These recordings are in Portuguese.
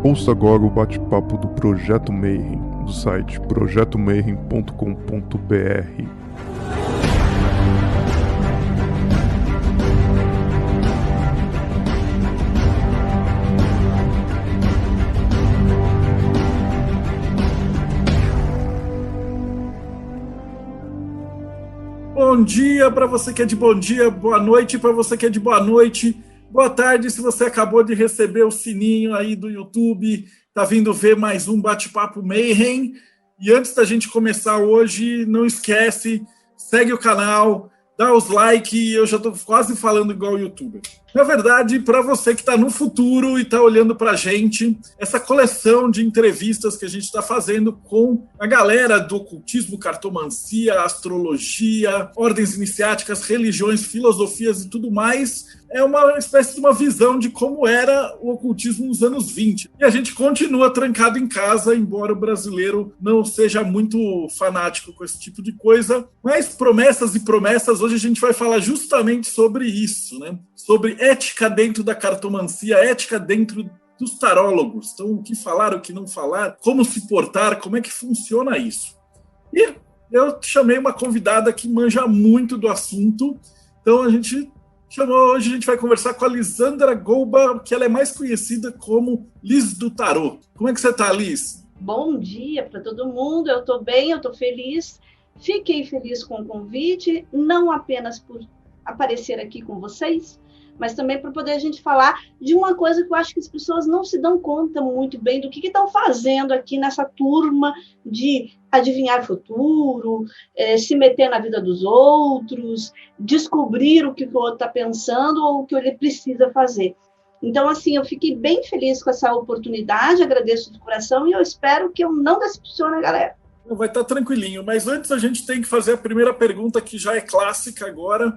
Ouça agora o bate-papo do Projeto Mayhem, do site projetomayhem.com.br. Bom dia para você que é de bom dia, boa noite para você que é de boa noite, boa tarde se você acabou de receber o sininho aí do YouTube, tá vindo ver mais um Bate-Papo Mayhem. E antes da gente começar hoje, não esquece, segue o canal, dá os likes, eu já estou quase falando igual o YouTuber. Na verdade, para você que está no futuro e está olhando para a gente, essa coleção de entrevistas que a gente está fazendo com a galera do ocultismo, cartomancia, astrologia, ordens iniciáticas, religiões, filosofias e tudo mais, é uma espécie de uma visão de como era o ocultismo nos anos 20. E a gente continua trancado em casa, embora o brasileiro não seja muito fanático com esse tipo de coisa. Mas promessas e promessas, hoje a gente vai falar justamente sobre isso, né? Sobre ética dentro da cartomancia, ética dentro dos tarólogos. Então, o que falar, o que não falar, como se portar, como é que funciona isso. E eu chamei uma convidada que manja muito do assunto, então a gente chamou, hoje a gente vai conversar com a Lisandra Golba, que ela é mais conhecida como Liz do Tarô. Como é que você está, Liz? Bom dia para todo mundo, eu estou bem, eu estou feliz. Fiquei feliz com o convite, não apenas por aparecer aqui com vocês, mas também para poder a gente falar de uma coisa que eu acho que as pessoas não se dão conta muito bem do que estão fazendo aqui nessa turma de adivinhar o futuro, se meter na vida dos outros, descobrir o que o outro está pensando ou o que ele precisa fazer. Então, assim, eu fiquei bem feliz com essa oportunidade, agradeço de coração e eu espero que eu não decepcione a galera. Vai estar tranquilinho, mas antes a gente tem que fazer a primeira pergunta que já é clássica agora,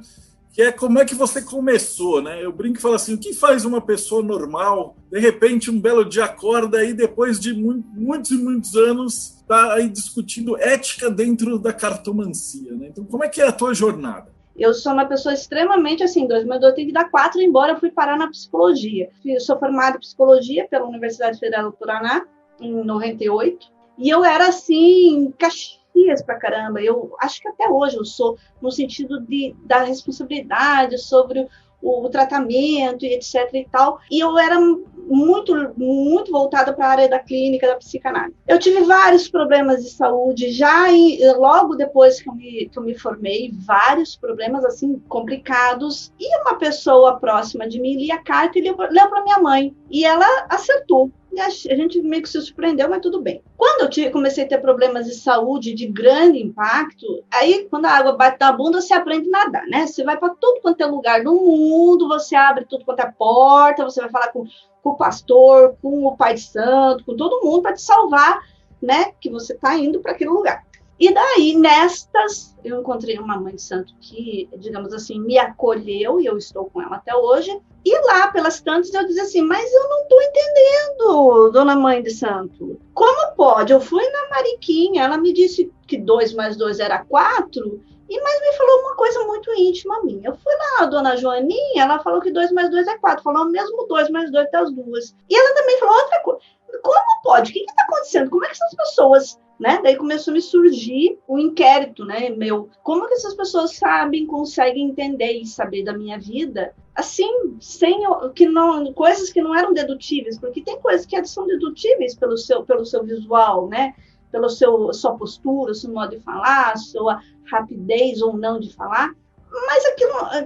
que é como é que você começou, né? Eu brinco e falo assim, o que faz uma pessoa normal, de repente um belo dia acorda aí depois de muitos e muitos anos, tá aí discutindo ética dentro da cartomancia, né? Então como é que é a tua jornada? Eu sou uma pessoa extremamente assim, 2002 eu tenho que dar 4, embora eu fui parar na psicologia. Eu sou formada em psicologia pela Universidade Federal do Paraná, em 98, e eu era assim, Caxias pra caramba. Eu acho que até hoje eu sou, no sentido da responsabilidade sobre o tratamento e etc e tal. E eu era muito, muito voltada para a área da clínica, da psicanálise. Eu tive vários problemas de saúde, logo depois que eu me formei, vários problemas assim complicados. E uma pessoa próxima de mim lia a carta e leu para minha mãe. E ela acertou. A gente meio que se surpreendeu, mas tudo bem. Quando eu comecei a ter problemas de saúde de grande impacto, aí quando a água bate na bunda, você aprende a nadar, né? Você vai para tudo quanto é lugar do mundo, você abre tudo quanto é porta, você vai falar com o pastor, com o pai de santo, com todo mundo para te salvar, né? Que você está indo para aquele lugar. E daí, eu encontrei uma mãe de santo que, digamos assim, me acolheu, e eu estou com ela até hoje. E lá, pelas tantas, eu dizia assim, mas eu não estou entendendo, dona mãe de santo. Como pode? Eu fui na Mariquinha, ela me disse que 2 mais 2 era 4, mas me falou uma coisa muito íntima minha. Eu fui lá, a dona Joaninha, ela falou que 2 mais 2 é 4. Falou mesmo 2 mais 2 até as 2. E ela também falou outra coisa. Como pode? O que está acontecendo? Como é que essas pessoas... Né? Daí começou a me surgir um inquérito, né, meu. Como que essas pessoas conseguem entender e saber da minha vida, assim, coisas que não eram dedutíveis, porque tem coisas que são dedutíveis pelo seu visual, né, sua postura, seu modo de falar, sua rapidez ou não de falar, mas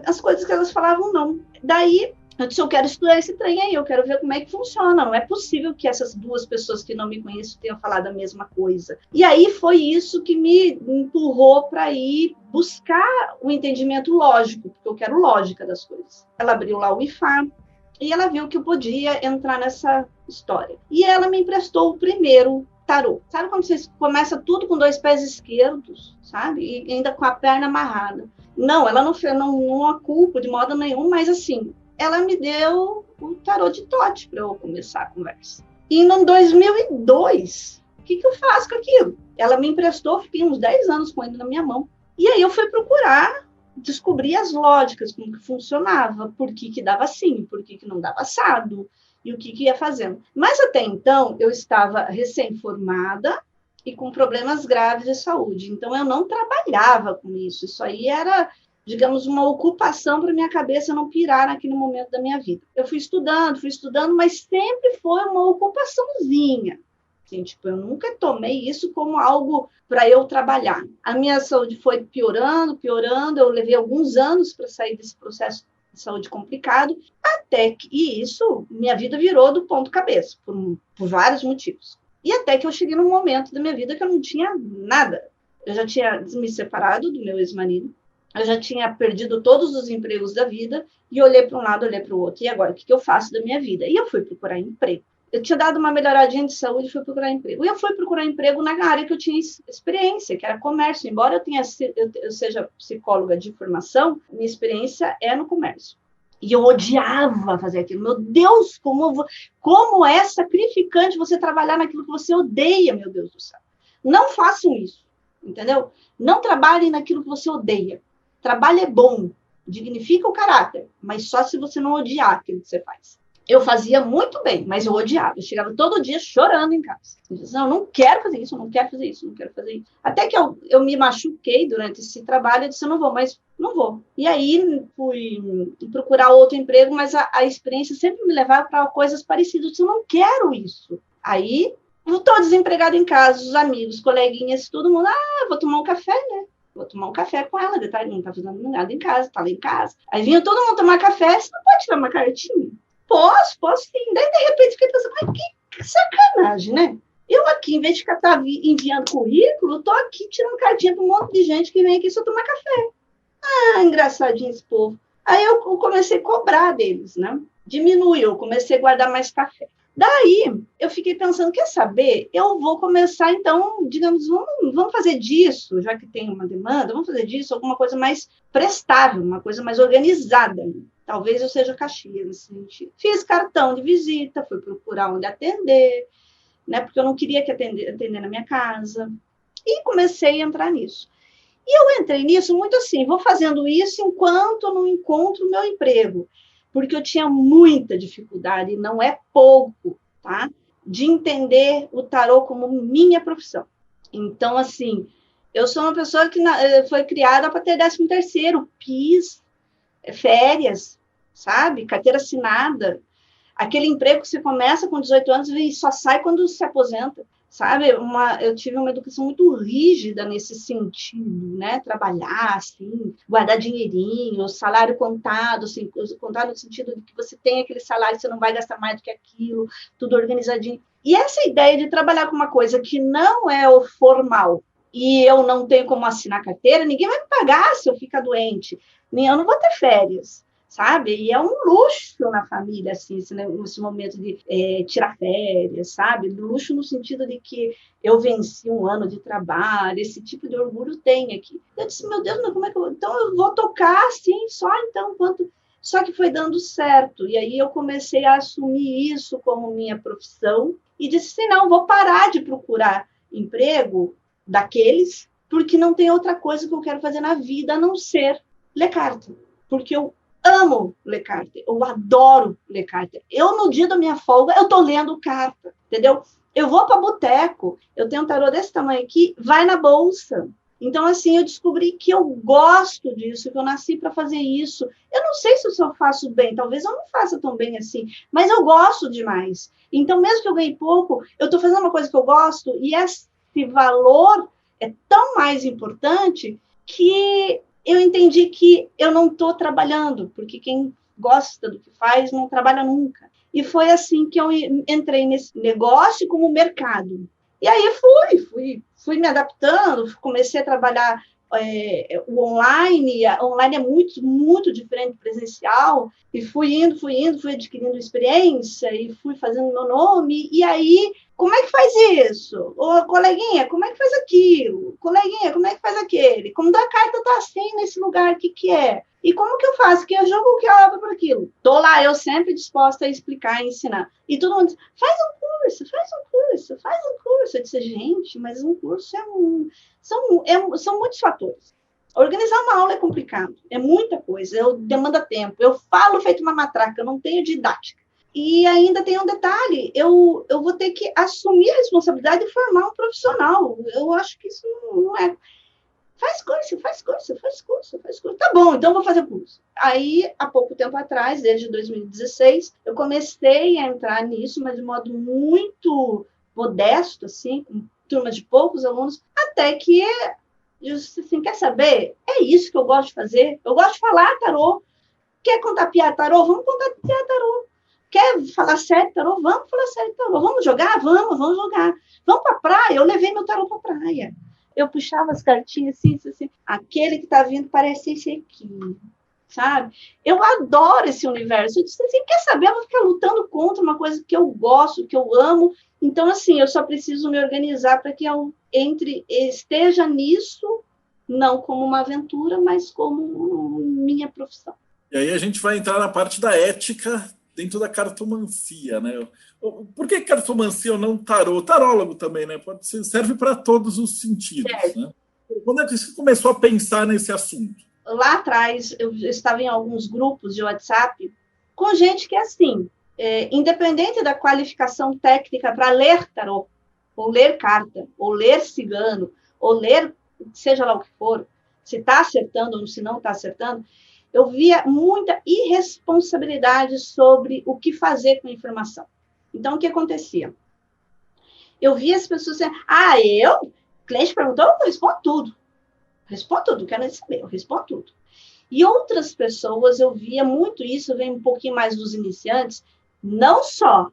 as coisas que elas falavam não. Daí eu disse, eu quero estudar esse trem aí, eu quero ver como é que funciona. Não é possível que essas duas pessoas que não me conhecem tenham falado a mesma coisa. E aí foi isso que me empurrou para ir buscar o entendimento lógico, porque eu quero lógica das coisas. Ela abriu lá o IFA e ela viu que eu podia entrar nessa história. E ela me emprestou o primeiro tarô. Sabe quando você começa tudo com 2 pés esquerdos, sabe? E ainda com a perna amarrada. Não, ela não a culpa de modo nenhum, mas assim... ela me deu o tarô de Tote para eu começar a conversa. E em 2002, o que eu faço com aquilo? Ela me emprestou, fiquei uns 10 anos com ele na minha mão. E aí eu fui procurar, descobrir as lógicas, como que funcionava, por que dava assim, por que não dava assado, e o que ia fazendo. Mas até então, eu estava recém-formada e com problemas graves de saúde. Então, eu não trabalhava com isso. Isso aí era, digamos, uma ocupação para minha cabeça não pirar naquele momento da minha vida. Eu fui estudando, mas sempre foi uma ocupaçãozinha. Assim, tipo, eu nunca tomei isso como algo para eu trabalhar. A minha saúde foi piorando. Eu levei alguns anos para sair desse processo de saúde complicado, até que minha vida virou do ponto cabeça, por vários motivos. E até que eu cheguei num momento da minha vida que eu não tinha nada. Eu já tinha me separado do meu ex-marido, eu já tinha perdido todos os empregos da vida, e olhei para um lado, olhei para o outro. E agora, o que eu faço da minha vida? E eu fui procurar emprego. Eu tinha dado uma melhoradinha de saúde e fui procurar emprego. E eu fui procurar emprego na área que eu tinha experiência, que era comércio. Embora eu seja psicóloga de formação, minha experiência é no comércio. E eu odiava fazer aquilo. Meu Deus, como é sacrificante você trabalhar naquilo que você odeia, meu Deus do céu. Não façam isso, entendeu? Não trabalhem naquilo que você odeia. Trabalho é bom, dignifica o caráter, mas só se você não odiar aquilo que você faz. Eu fazia muito bem, mas eu odiava. Eu chegava todo dia chorando em casa. Eu dizia, não quero fazer isso, não quero fazer isso, não quero fazer isso. Até que eu me machuquei durante esse trabalho, eu disse, eu não vou, mas não vou. E aí fui procurar outro emprego, mas a experiência sempre me levava para coisas parecidas. Eu disse, eu não quero isso. Aí eu estou desempregada em casa, os amigos, coleguinhas, todo mundo, vou tomar um café, né? Vou tomar um café com ela, detalhe, não está fazendo nada em casa, está lá em casa. Aí vinha todo mundo tomar café, você não pode tirar uma cartinha? Posso sim. Daí, de repente, fiquei pensando, mas que sacanagem, né? Eu aqui, em vez de ficar enviando currículo, estou aqui tirando cartinha para um monte de gente que vem aqui só tomar café. Engraçadinho esse povo. Aí eu comecei a cobrar deles, né? Diminuiu, comecei a guardar mais café. Daí, eu fiquei pensando, quer saber? Eu vou começar, então, digamos, vamos fazer disso, já que tem uma demanda, vamos fazer disso alguma coisa mais prestável, uma coisa mais organizada. Talvez eu seja caxias nesse sentido. Fiz cartão de visita, fui procurar onde atender, né? Porque eu não queria que atender na minha casa. E comecei a entrar nisso. E eu entrei nisso muito assim, vou fazendo isso enquanto eu não encontro o meu emprego. Porque eu tinha muita dificuldade, e não é pouco, tá? De entender o tarô como minha profissão. Então, assim, eu sou uma pessoa que foi criada para ter 13º, PIS, férias, sabe? Carteira assinada. Aquele emprego que você começa com 18 anos e só sai quando se aposenta, sabe? Eu tive uma educação muito rígida nesse sentido, né? Trabalhar, assim, guardar dinheirinho, salário contado, assim, contado no sentido de que você tem aquele salário, você não vai gastar mais do que aquilo, tudo organizadinho. E essa ideia de trabalhar com uma coisa que não é o formal, e eu não tenho como assinar carteira, ninguém vai me pagar se eu ficar doente, eu não vou ter férias, sabe? E é um luxo na família, assim, esse momento de tirar férias, sabe? Luxo no sentido de que eu venci um ano de trabalho, esse tipo de orgulho tem aqui. Eu disse, meu Deus, mas como é que então eu vou tocar, assim, só então, quanto... Só que foi dando certo, e aí eu comecei a assumir isso como minha profissão, e disse assim, não, vou parar de procurar emprego daqueles, porque não tem outra coisa que eu quero fazer na vida a não ser ler carta, porque eu amo ler carta, eu adoro ler carta. Eu, no dia da minha folga, eu tô lendo carta, entendeu? Eu vou para boteco, eu tenho um tarô desse tamanho aqui, vai na bolsa. Então, assim, eu descobri que eu gosto disso, que eu nasci para fazer isso. Eu não sei se eu faço bem, talvez eu não faça tão bem assim, mas eu gosto demais. Então, mesmo que eu ganhe pouco, eu estou fazendo uma coisa que eu gosto, e esse valor é tão mais importante que eu entendi que eu não estou trabalhando, porque quem gosta do que faz não trabalha nunca. E foi assim que eu entrei nesse negócio como mercado. E aí fui me adaptando, comecei a trabalhar o online. Online é muito, muito diferente do presencial, e fui adquirindo experiência, e fui fazendo meu nome, e aí, como é que faz isso? Ô, coleguinha, como é que faz aquilo? Coleguinha, como é que faz aquele? Como a carta está assim nesse lugar, o que é? E como que eu faço? Que eu jogo o que eu abro para aquilo? Tô lá, eu sempre disposta a explicar e ensinar. E todo mundo diz, faz um curso. Eu disse, gente, mas um curso são muitos fatores. Organizar uma aula é complicado, é muita coisa, demanda tempo. Eu falo feito uma matraca, eu não tenho didática. E ainda tem um detalhe, eu vou ter que assumir a responsabilidade de formar um profissional. Eu acho que isso não é... Faz curso. Tá bom, então vou fazer curso. Aí, há pouco tempo atrás, desde 2016, eu comecei a entrar nisso, mas de modo muito modesto, assim, com turmas de poucos alunos, até que eu disse assim, quer saber? É isso que eu gosto de fazer. Eu gosto de falar tarô. Quer contar piada tarô? Vamos contar piada tarô. Quer falar sério tarô? Vamos falar sério tarô. Vamos jogar? Vamos jogar. Vamos para a praia? Eu levei meu tarô para a praia. Eu puxava as cartinhas assim. Aquele que está vindo parece esse aqui, sabe? Eu adoro esse universo. Eu disse assim, quer saber? Eu vou ficar lutando contra uma coisa que eu gosto, que eu amo. Então, assim, eu só preciso me organizar para que eu esteja nisso, não como uma aventura, mas como minha profissão. E aí a gente vai entrar na parte da ética dentro da cartomancia, né? Por que cartomancia ou não tarô? Tarólogo também, né? Pode ser, serve para todos os sentidos, né? Quando é que você começou a pensar nesse assunto? Lá atrás, eu estava em alguns grupos de WhatsApp com gente que é assim, independente da qualificação técnica para ler tarô, ou ler carta, ou ler cigano, ou ler seja lá o que for, se está acertando ou se não está acertando, eu via muita irresponsabilidade sobre o que fazer com a informação. Então, o que acontecia? Eu via as pessoas dizendo, o cliente perguntou, eu respondo tudo, quero saber, eu respondo tudo. E outras pessoas, eu via muito isso, vem um pouquinho mais dos iniciantes, não só,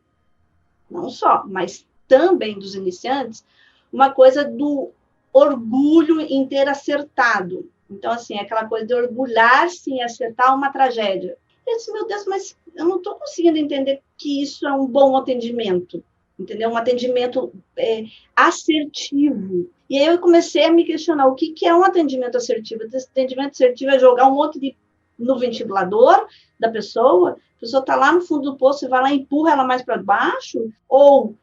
mas também dos iniciantes, uma coisa do orgulho em ter acertado. Então, assim, aquela coisa de orgulhar-se em acertar uma tragédia. Eu disse, meu Deus, mas eu não estou conseguindo entender que isso é um bom atendimento, entendeu? Um atendimento assertivo. E aí eu comecei a me questionar o que é um atendimento assertivo. Esse atendimento assertivo é jogar um monte no ventilador da pessoa, a pessoa está lá no fundo do poço, você vai lá e empurra ela mais para baixo? Ou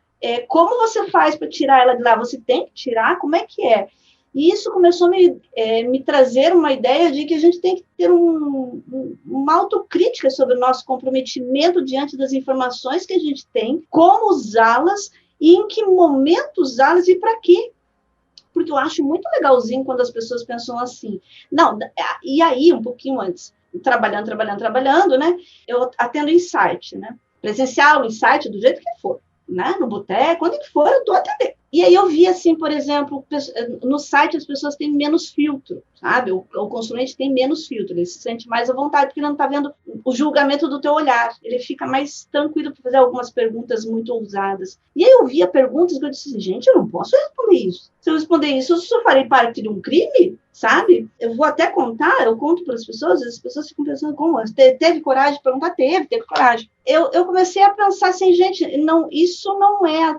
como você faz para tirar ela de lá? Você tem que tirar? Como é que é? E isso começou a me trazer uma ideia de que a gente tem que ter uma autocrítica sobre o nosso comprometimento diante das informações que a gente tem, como usá-las e em que momento usá-las e para quê. Porque eu acho muito legalzinho quando as pessoas pensam assim. Não, e aí, um pouquinho antes, trabalhando, né? Eu atendo insight, né? Presencial, insight, do jeito que for, né? No boteco, quando que for, eu estou atendendo. E aí eu vi, assim, por exemplo, no site as pessoas têm menos filtro, sabe? O consulente tem menos filtro, ele se sente mais à vontade, porque ele não está vendo o julgamento do teu olhar. Ele fica mais tranquilo para fazer algumas perguntas muito ousadas. E aí eu via perguntas que eu disse, gente, eu não posso responder isso. Se eu responder isso, eu só farei parte de um crime, sabe? Eu vou até contar, eu conto para as pessoas ficam pensando, como? Teve coragem de perguntar? Teve coragem. Eu comecei a pensar assim, gente, não, isso não é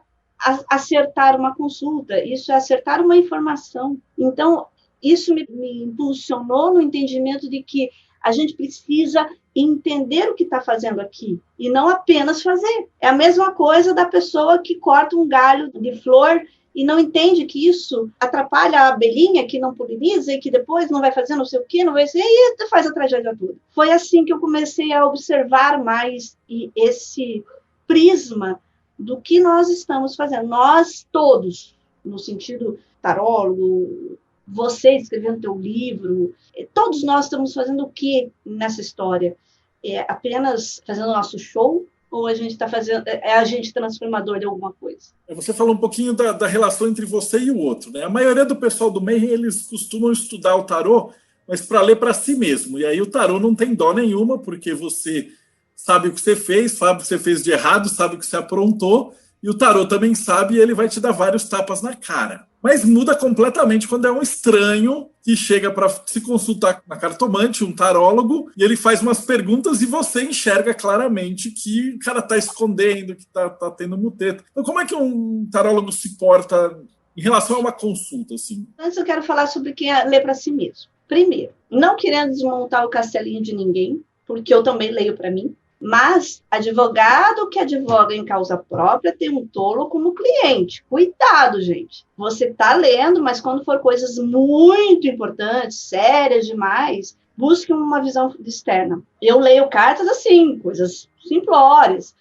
acertar uma consulta, isso é acertar uma informação. Então, isso me impulsionou no entendimento de que a gente precisa entender o que está fazendo aqui e não apenas fazer. É a mesma coisa da pessoa que corta um galho de flor e não entende que isso atrapalha a abelhinha, que não poliniza e que depois não vai fazer não sei o quê, não vai ser, e faz a tragédia toda. Foi assim que eu comecei a observar mais esse prisma do que nós estamos fazendo. Nós todos, no sentido tarólogo, você escrevendo teu livro, todos nós estamos fazendo o que nessa história? É apenas fazendo o nosso show? Ou a gente está fazendo, é agente transformador de alguma coisa? Você falou um pouquinho da relação entre você e o outro, né? A maioria do pessoal do Mayhem, eles costumam estudar o tarô, mas para ler para si mesmo. E aí o tarô não tem dó nenhuma, porque você sabe o que você fez, sabe o que você fez de errado, sabe o que você aprontou, e o tarô também sabe e ele vai te dar vários tapas na cara. Mas muda completamente quando é um estranho que chega para se consultar na cartomante, um tarólogo, e ele faz umas perguntas e você enxerga claramente que o cara está escondendo, que está tendo muteta. Então, como é que um tarólogo se porta em relação a uma consulta? Assim? Antes eu quero falar sobre quem lê para si mesmo. Primeiro, não querendo desmontar o castelinho de ninguém, porque eu também leio para mim, mas advogado que advoga em causa própria tem um tolo como cliente. Cuidado, gente. Você está lendo, mas quando for coisas muito importantes, sérias demais, busque uma visão externa. Eu leio cartas assim, coisas simplórias.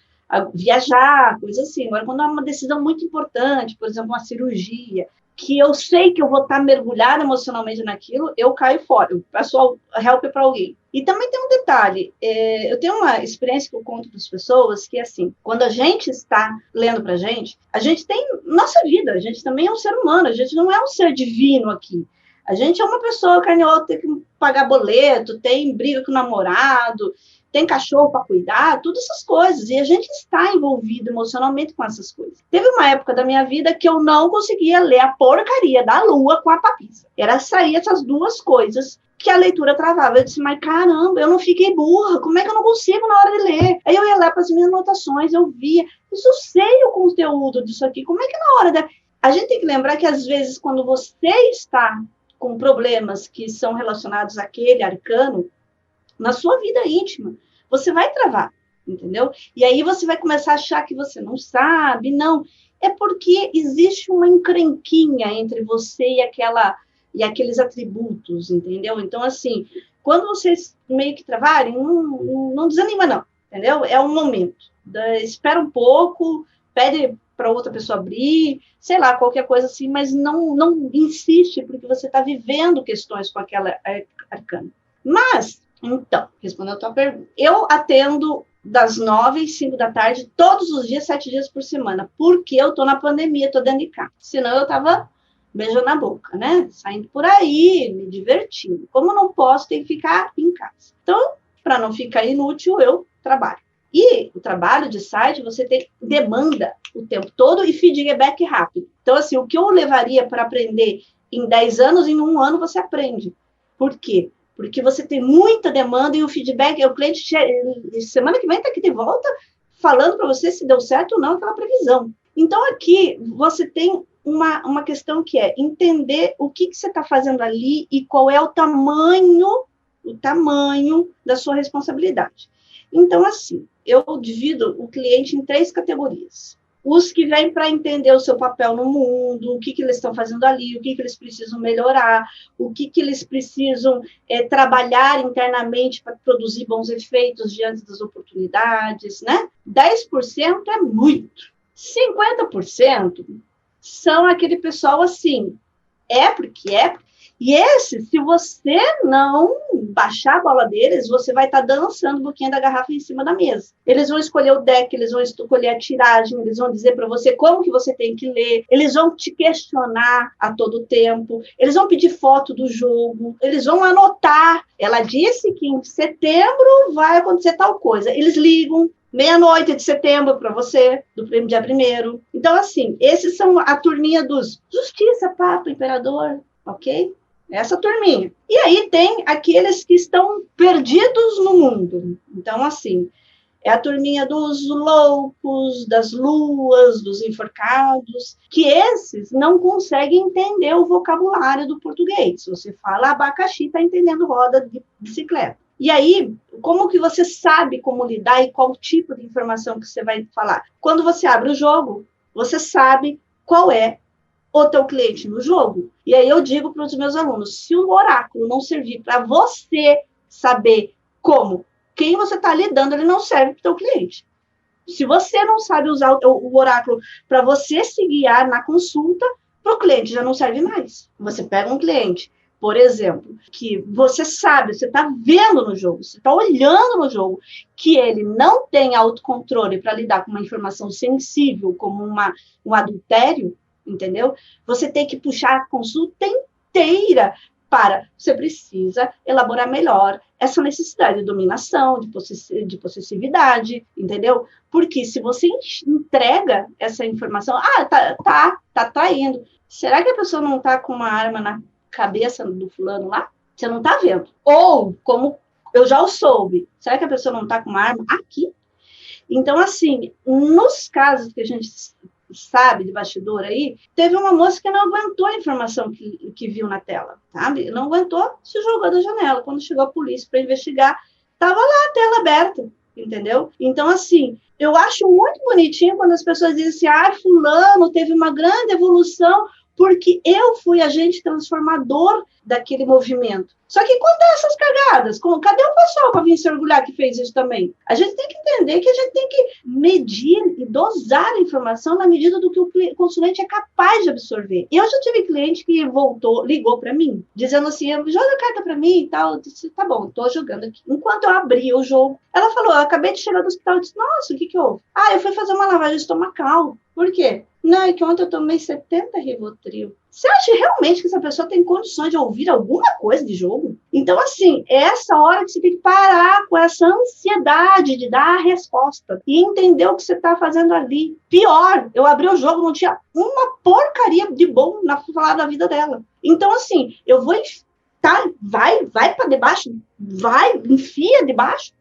viajar, coisa assim. Agora, quando é uma decisão muito importante, por exemplo, uma cirurgia, que eu sei que eu vou estar mergulhada emocionalmente naquilo, eu caio fora, eu peço help para alguém. E também tem um detalhe, eu tenho uma experiência que eu conto para as pessoas, que é assim, quando a gente está lendo para a gente tem nossa vida, a gente também é um ser humano, a gente não é um ser divino aqui. A gente é uma pessoa, carne e osso, tem que pagar boleto, tem briga com o namorado, tem cachorro para cuidar, todas essas coisas. E a gente está envolvido emocionalmente com essas coisas. Teve uma época da minha vida que eu não conseguia ler a porcaria da Lua com a Papisa. Era sair essas duas coisas que a leitura travava. Eu disse, mas caramba, eu não fiquei burra, como é que eu não consigo na hora de ler? Aí eu ia lá para as minhas anotações, eu via, eu sei o conteúdo disso aqui, como é que na hora da... A gente tem que lembrar que às vezes quando você está com problemas que são relacionados àquele arcano, na sua vida íntima, você vai travar, entendeu? E aí você vai começar a achar que você não sabe, não. É porque existe uma encrenquinha entre você e aqueles atributos, entendeu? Então, assim, quando vocês meio que travarem, não desanima, não, entendeu? É um momento. Espera um pouco, pede para outra pessoa abrir, sei lá, qualquer coisa assim, mas não insiste, porque você está vivendo questões com aquela arcana. Mas, então, respondendo a tua pergunta, eu atendo das 9 às 5 da tarde, todos os dias, 7 dias por semana, porque eu estou na pandemia, estou dentro de casa. Senão eu estava beijando na boca, né? Saindo por aí, me divertindo. Como eu não posso, tem que ficar em casa. Então, para não ficar inútil, eu trabalho. E o trabalho de site, você tem demanda o tempo todo e feedback rápido. Então, assim, o que eu levaria para aprender em 10 anos, em 1 ano você aprende. Por quê? Porque você tem muita demanda e o feedback, o cliente, semana que vem está aqui de volta, falando para você se deu certo ou não aquela previsão. Então, aqui, você tem uma questão que é entender o que você está fazendo ali e qual é o tamanho da sua responsabilidade. Então, assim, eu divido o cliente em 3 categorias. Os que vêm para entender o seu papel no mundo, o que eles estão fazendo ali, o que eles precisam melhorar, o que eles precisam trabalhar internamente para produzir bons efeitos diante das oportunidades, né? 10% é muito. 50% são aquele pessoal assim, porque é. E esse, se você não baixar a bola deles, você vai estar dançando um pouquinho da garrafa em cima da mesa. Eles vão escolher o deck, eles vão escolher a tiragem, eles vão dizer para você como que você tem que ler, eles vão te questionar a todo tempo, eles vão pedir foto do jogo, eles vão anotar. Ela disse que em setembro vai acontecer tal coisa. Eles ligam meia-noite de setembro para você, do dia 1º. Então, assim, esses são a turminha dos Justiça, Papa, Imperador, ok? Essa turminha. E aí tem aqueles que estão perdidos no mundo. Então, assim, é a turminha dos loucos, das luas, dos enforcados, que esses não conseguem entender o vocabulário do português. Se você fala abacaxi, está entendendo roda de bicicleta. E aí, como que você sabe como lidar e qual tipo de informação que você vai falar? Quando você abre o jogo, você sabe qual é o teu cliente no jogo. E aí eu digo para os meus alunos, se o oráculo não servir para você saber quem você está lidando, ele não serve para o teu cliente. Se você não sabe usar o oráculo para você se guiar na consulta, para o cliente já não serve mais. Você pega um cliente, por exemplo, que você sabe, você está vendo no jogo, você está olhando no jogo, que ele não tem autocontrole para lidar com uma informação sensível, como um adultério, entendeu? Você tem que puxar a consulta inteira você precisa elaborar melhor essa necessidade de dominação, de possessividade, entendeu? Porque se você entrega essa informação, tá traindo. Será que a pessoa não tá com uma arma na cabeça do fulano lá? Você não tá vendo. Ou, como eu já o soube, será que a pessoa não tá com uma arma aqui? Então, assim, nos casos que a gente sabe, de bastidor aí, teve uma moça que não aguentou a informação que viu na tela, sabe? Não aguentou, se jogou da janela. Quando chegou a polícia para investigar, estava lá a tela aberta, entendeu? Então, assim, eu acho muito bonitinho quando as pessoas dizem assim, fulano teve uma grande evolução porque eu fui agente transformador daquele movimento. Só que quando dá essas cagadas, cadê o pessoal para vir se orgulhar que fez isso também? A gente tem que entender que a gente tem que medir e dosar a informação na medida do que o consulente é capaz de absorver. Eu já tive cliente que ligou para mim, dizendo assim, joga a carta para mim e tal. Eu disse, tá bom, tô jogando aqui. Enquanto eu abri o jogo, ela falou, eu acabei de chegar do hospital. Eu disse, nossa, o que houve? Eu fui fazer uma lavagem estomacal. Por quê? Não, é que ontem eu tomei 70 Rivotril. Você acha realmente que essa pessoa tem condições de ouvir alguma coisa de jogo? Então, assim, é essa hora que você tem que parar com essa ansiedade de dar a resposta e entender o que você está fazendo ali. Pior, eu abri o jogo, não tinha uma porcaria de bom na falar da vida dela. Então, assim, eu vou... vai para debaixo, vai, enfia debaixo,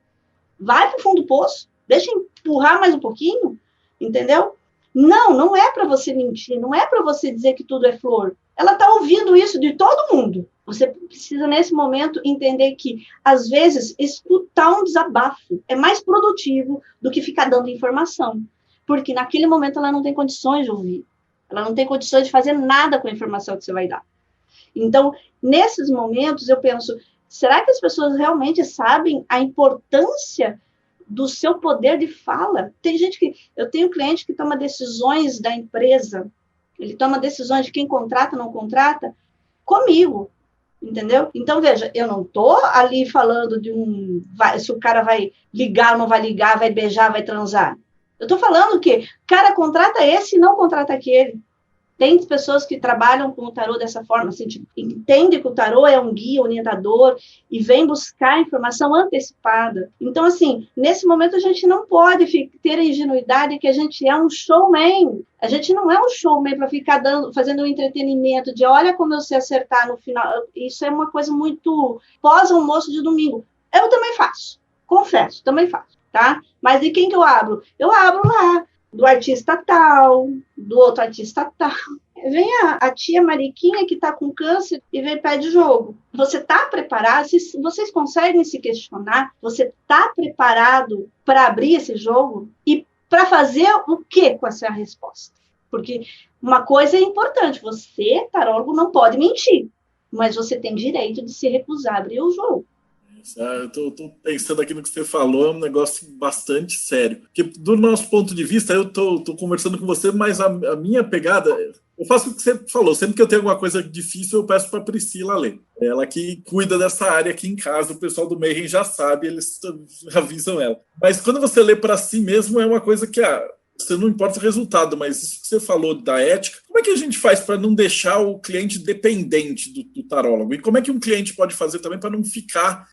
vai para o fundo do poço, deixa empurrar mais um pouquinho, entendeu? Não é para você mentir, não é para você dizer que tudo é flor. Ela está ouvindo isso de todo mundo. Você precisa, nesse momento, entender que, às vezes, escutar um desabafo é mais produtivo do que ficar dando informação. Porque, naquele momento, ela não tem condições de ouvir. Ela não tem condições de fazer nada com a informação que você vai dar. Então, nesses momentos, eu penso, será que as pessoas realmente sabem a importância do seu poder de fala? Eu tenho cliente que toma decisões da empresa, ele toma decisões de quem contrata, não contrata, comigo, entendeu? Então, veja, eu não estou ali falando se o cara vai ligar ou não vai ligar, vai beijar, vai transar. Eu estou falando que o cara contrata esse e não contrata aquele. Tem pessoas que trabalham com o tarô dessa forma, assim, tipo, entende que o tarô é um guia orientador e vem buscar informação antecipada. Então, assim, nesse momento a gente não pode ter a ingenuidade que a gente é um showman. A gente não é um showman para ficar fazendo um entretenimento de olha como eu sei acertar no final. Isso é uma coisa muito pós-almoço de domingo. Eu também faço, confesso, também faço, tá? Mas de quem que eu abro? Eu abro lá. Do artista tal, do outro artista tal. Vem a tia Mariquinha que está com câncer e vem pede jogo. Você está preparado? Vocês conseguem se questionar? Você está preparado para abrir esse jogo? E para fazer o que com essa resposta? Porque uma coisa é importante, você, tarólogo, não pode mentir, mas você tem direito de se recusar a abrir o jogo. Eu tô pensando aqui no que você falou, é um negócio bastante sério. Porque, do nosso ponto de vista, eu tô conversando com você, mas a minha pegada, eu faço o que você falou. Sempre que eu tenho alguma coisa difícil, eu peço para a Priscila ler. Ela que cuida dessa área aqui em casa, o pessoal do Mayhem já sabe, eles avisam ela. Mas quando você lê para si mesmo, é uma coisa que você não importa o resultado, mas isso que você falou da ética, como é que a gente faz para não deixar o cliente dependente do tarólogo? E como é que um cliente pode fazer também para não ficar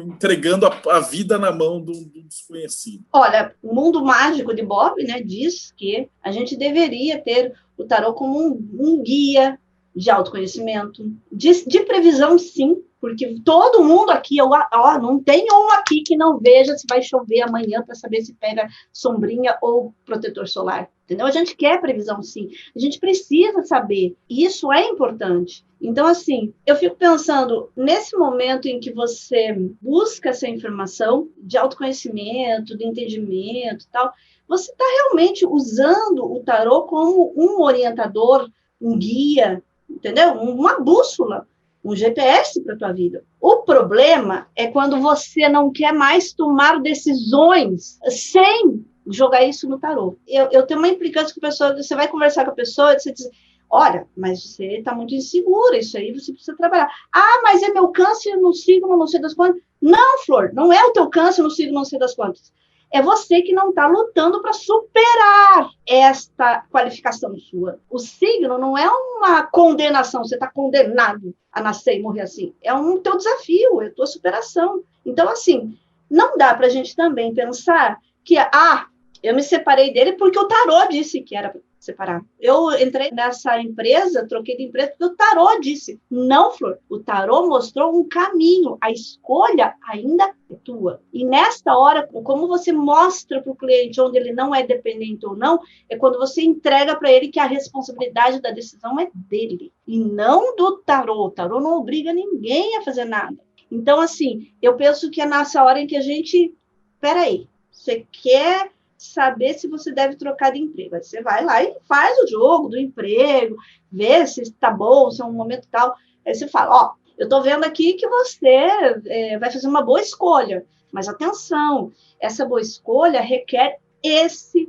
entregando a vida na mão do desconhecido? Olha, o mundo mágico de Bob, né, diz que a gente deveria ter o tarô como um guia de autoconhecimento, de previsão, sim, porque todo mundo aqui, não tem um aqui que não veja se vai chover amanhã para saber se pega sombrinha ou protetor solar, entendeu? A gente quer previsão, sim. A gente precisa saber. Isso é importante. Então, assim, eu fico pensando, nesse momento em que você busca essa informação de autoconhecimento, de entendimento e tal, você está realmente usando o tarô como um orientador, um guia, entendeu? Uma bússola, um GPS para a tua vida. O problema é quando você não quer mais tomar decisões sem jogar isso no tarô. Eu tenho uma implicância com a pessoa, você vai conversar com a pessoa e você diz, olha, mas você está muito insegura, isso aí você precisa trabalhar. Mas é meu câncer no signo, não sei das quantas. Não, Flor, não é o teu câncer no signo, não sei das quantas. É você que não está lutando para superar esta qualificação sua. O signo não é uma condenação, você está condenado a nascer e morrer assim. É um teu desafio, é a tua superação. Então, assim, não dá para a gente também pensar que, eu me separei dele porque o tarô disse que era para separar. Eu entrei nessa empresa, troquei de empresa, porque o tarô disse. Não, Flor, o tarô mostrou um caminho, a escolha ainda é tua. E nesta hora, como você mostra para o cliente onde ele não é dependente ou não, é quando você entrega para ele que a responsabilidade da decisão é dele, e não do tarô. O tarô não obriga ninguém a fazer nada. Então, assim, eu penso que é nessa hora em que a gente, peraí, você quer saber se você deve trocar de emprego. Aí você vai lá e faz o jogo do emprego, vê se está bom, se é um momento tal. Aí você fala, ó, eu estou vendo aqui que você vai fazer uma boa escolha, mas atenção, essa boa escolha requer esse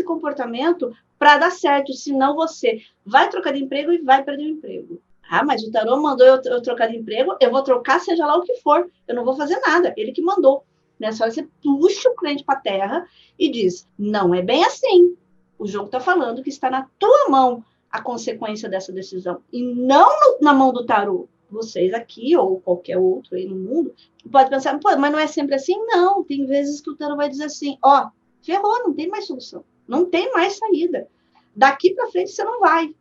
comportamento para dar certo, senão você vai trocar de emprego e vai perder o emprego. Ah, mas o tarô mandou eu trocar de emprego, eu vou trocar seja lá o que for, eu não vou fazer nada, ele que mandou. Nessa hora você puxa o cliente para a terra e diz, não é bem assim, o jogo está falando que está na tua mão a consequência dessa decisão, e não na mão do tarô. Vocês aqui, ou qualquer outro aí no mundo, pode pensar, pô, mas não é sempre assim? Não, tem vezes que o tarô vai dizer assim, ó, ferrou, não tem mais solução, não tem mais saída, daqui para frente você não vai.